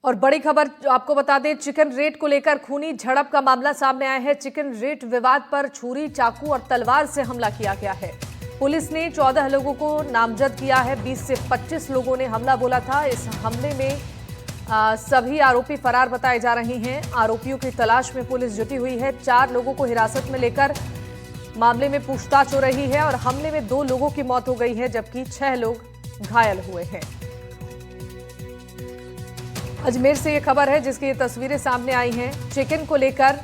और बड़ी खबर आपको बता दें, चिकन रेट को लेकर खूनी झड़प का मामला सामने आया है। चिकन रेट विवाद पर छुरी, चाकू और तलवार से हमला किया गया है। पुलिस ने 14 लोगों को नामजद किया है। 20 से 25 लोगों ने हमला बोला था। इस हमले में सभी आरोपी फरार बताए जा रहे हैं। आरोपियों की तलाश में पुलिस जुटी हुई है। 4 लोगों को हिरासत में लेकर मामले में पूछताछ हो रही है और हमले में 2 लोगों की मौत हो गई है, जबकि 6 लोग घायल हुए हैं। अजमेर से ये खबर है जिसकी ये तस्वीरें सामने आई हैं। चिकन को लेकर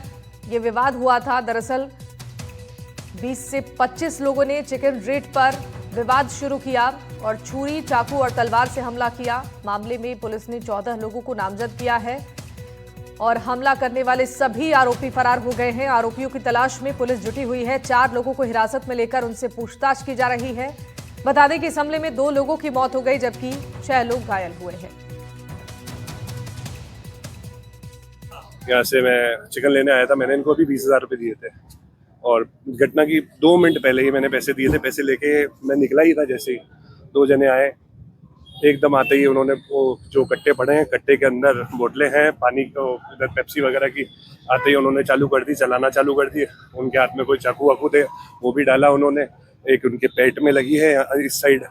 ये विवाद हुआ था। दरअसल 20 से 25 लोगों ने चिकन रेट पर विवाद शुरू किया और छुरी, चाकू और तलवार से हमला किया। मामले में पुलिस ने 14 लोगों को नामजद किया है और हमला करने वाले सभी आरोपी फरार हो गए हैं। आरोपियों की तलाश में पुलिस जुटी हुई है। 4 लोगों को हिरासत में लेकर उनसे पूछताछ की जा रही है। बता दें कि इस हमले में 2 लोगों की मौत हो गई, जबकि 6 लोग घायल हुए हैं। यहाँ से मैं चिकन लेने आया था। मैंने इनको अभी 20,000 रुपये दिए थे और घटना की 2 मिनट पहले ही मैंने पैसे दिए थे। पैसे लेके मैं निकला ही था, जैसे ही 2 जने आए, एकदम आते ही उन्होंने वो जो कट्टे पड़े हैं, कट्टे के अंदर बोतलें हैं पानी को, इधर पेप्सी वगैरह की, आते ही उन्होंने चालू कर दी, चलाना चालू कर दी। उनके हाथ में कोई चाकू वाकू थे, वो भी डाला उन्होंने। एक उनके पेट में लगी है इस साइड,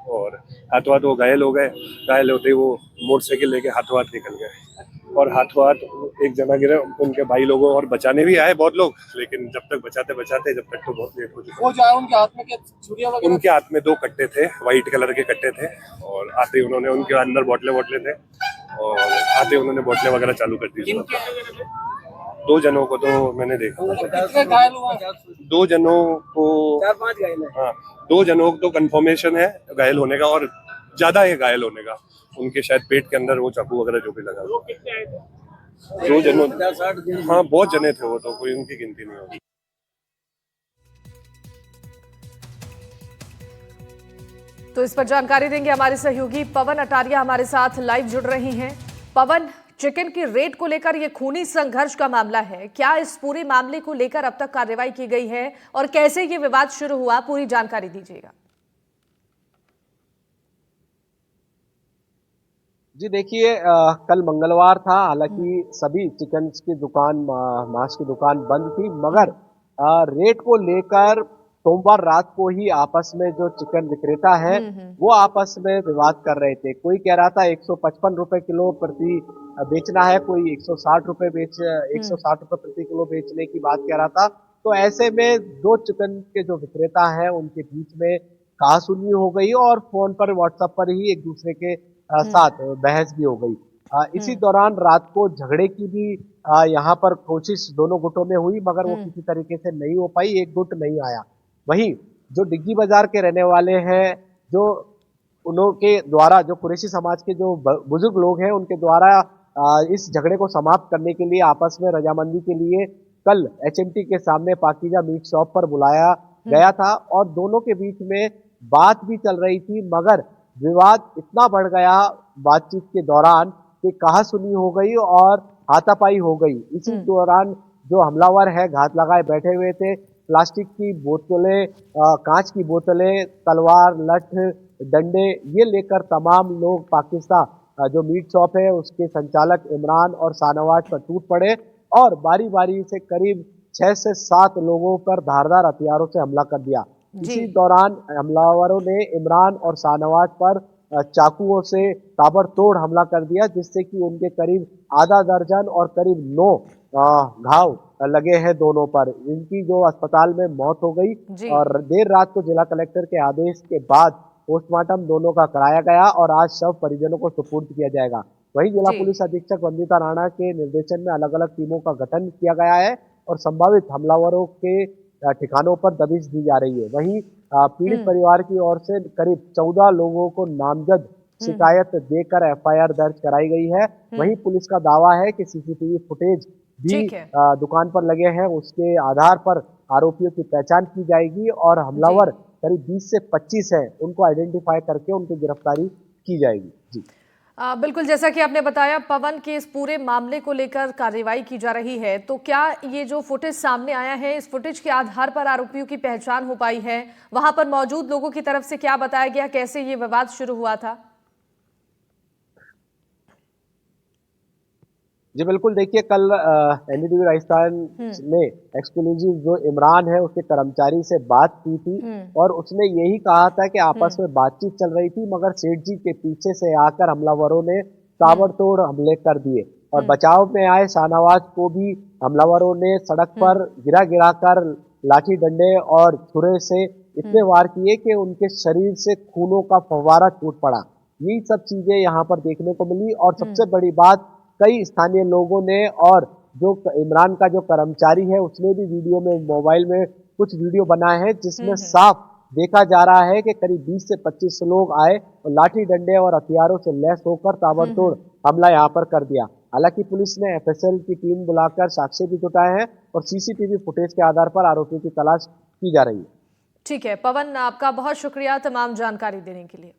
और हाथों हाथ वो घायल हो गए। घायल होते ही वो मोटरसाइकिल लेके हाथों हाथ निकल गए और हाथों हाथ एक जना गिरे। उनके भाई लोगों और बचाने भी आए बहुत लोग, लेकिन जब तक बचाते बचाते जब तक तो बहुत लेट हो चुका। वो जो है उनके हाथ में क्या छुरियां वगैरह? उनके हाथ में 2 कट्टे थे, व्हाइट कलर के कट्टे थे, और आते ही उन्होंने उनके अंदर बोतले थे और आते ही उन्होंने बोतलें वगैरह चालू कर दी। 2 जनों को तो मैंने देखा। कितने घायल हुआ? 2 जनों को, 4-5 घायल है। हाँ 2 जनों को तो कंफर्मेशन है घायल होने का, और ज्यादा है घायल होने का। उनके शायद पेट के अंदर वो चाकू वगैरह जो भी लगा। 2 जनों, हाँ बहुत जने थे वो, तो कोई उनकी गिनती नहीं होगी। तो इस पर जानकारी देंगे हमारे सहयोगी पवन अटारिया, हमारे साथ लाइव जुड़ रही हैं। पवन, चिकन की रेट को लेकर यह खूनी संघर्ष का मामला है, क्या इस पूरे मामले को लेकर अब तक कार्रवाई की गई है और कैसे ये विवाद शुरू हुआ, पूरी जानकारी दीजिएगा। जी देखिए, कल मंगलवार था। हालांकि सभी चिकन की दुकान, मांस की दुकान बंद थी, मगर रेट को लेकर सोमवार रात को ही आपस में जो चिकन विक्रेता है वो आपस में विवाद कर रहे थे। कोई कह रहा था 155 रुपए किलो प्रति बेचना है, कोई 160 रुपए 160 रुपए प्रति किलो बेचने की बात कह रहा था। तो ऐसे में 2 चिकन के जो विक्रेता हैं उनके बीच में कहासुनी हो गई और फोन पर, व्हाट्सएप पर ही एक दूसरे के साथ बहस भी हो गई। इसी दौरान रात को झगड़े की भी यहाँ पर कोशिश दोनों गुटों में हुई, मगर वो किसी तरीके से नहीं हो पाई, एक गुट नहीं आया। वहीं जो डिग्गी बाजार के रहने वाले हैं, जो उनके द्वारा, जो कुरैशी समाज के जो बुजुर्ग लोग हैं, उनके द्वारा इस झगड़े को समाप्त करने के लिए आपस में रजामंदी के लिए कल एचएमटी के सामने पाकीजा मीट शॉप पर बुलाया गया था और दोनों के बीच में बात भी चल रही थी, मगर विवाद इतना बढ़ गया बातचीत के दौरान कि कहासुनी हो गई और हाथापाई हो गई। इसी दौरान जो हमलावर है घात लगाए बैठे हुए थे, प्लास्टिक की बोतलें, कांच की बोतलें, तलवार, लठ, डंडे, ये लेकर तमाम लोग पाकिस्तान जो मीट शॉप है उसके संचालक इमरान और शाहनवाज पर टूट पड़े और बारी बारी से करीब 6 से 7 लोगों पर धारदार हथियारों से हमला कर दिया। इसी दौरान हमलावरों ने इमरान और शाहनवाज पर चाकुओं से ताबड़तोड़ हमला कर दिया, जिससे कि उनके करीब आधा दर्जन और करीब 9 घाव लगे हैं दोनों पर। इनकी जो अस्पताल में मौत हो गई और देर रात को जिला कलेक्टर के आदेश के बाद पोस्टमार्टम दोनों का कराया गया और आज शव परिजनों को सुपुर्द किया जाएगा। वहीं जिला पुलिस अधीक्षक वंदिता राणा के निर्देशन में अलग अलग टीमों का गठन किया गया है और संभावित हमलावरों के ठिकानों पर दबिश दी जा रही है। वहीं पीड़ित परिवार की ओर से करीब 14 लोगों को नामजद शिकायत देकर एफआईआर दर्ज कराई गई है। वहीं पुलिस का दावा है कि सीसीटीवी फुटेज भी दुकान पर लगे हैं, उसके आधार पर आरोपियों की पहचान की जाएगी और हमलावर करीब 20 से 25 है, उनको आइडेंटिफाई करके उनकी गिरफ्तारी की जाएगी। जी बिल्कुल, जैसा कि आपने बताया पवन, कि इस पूरे मामले को लेकर कार्रवाई की जा रही है, तो क्या ये जो फुटेज सामने आया है, इस फुटेज के आधार पर आरोपियों की पहचान हो पाई है? वहां पर मौजूद लोगों की तरफ से क्या बताया गया, कैसे ये विवाद शुरू हुआ था? जी बिल्कुल, देखिए कल एनडीटीवी राजस्थान ने एक्सक्लूसिव जो इमरान है उसके कर्मचारी से बात की थी और उसने यही कहा था कि आपस में बातचीत चल रही थी, मगर सेठ जी के पीछे से आकर हमलावरों ने ताबड़तोड़ हमले कर दिए और बचाव में आए शाहनवाज को भी हमलावरों ने सड़क पर गिरा कर लाठी डंडे और छुरे से इतने वार किए कि उनके शरीर से खूनों का फव्वारा छूट पड़ा। यही सब चीजें यहाँ पर देखने को मिली और सबसे बड़ी बात, कई स्थानीय लोगों ने और जो इमरान का जो कर्मचारी है उसने भी वीडियो में, मोबाइल में कुछ वीडियो बनाए हैं जिसमें साफ देखा जा रहा है कि करीब 20 से 25 लोग आए और लाठी डंडे और हथियारों से लैस होकर ताबड़तोड़ हमला यहाँ पर कर दिया। हालांकि पुलिस ने एफएसएल की टीम बुलाकर साक्ष्य भी जुटाए हैं और सीसीटीवी फुटेज के आधार पर आरोपियों की तलाश की जा रही है। ठीक है पवन, आपका बहुत शुक्रिया तमाम जानकारी देने के लिए।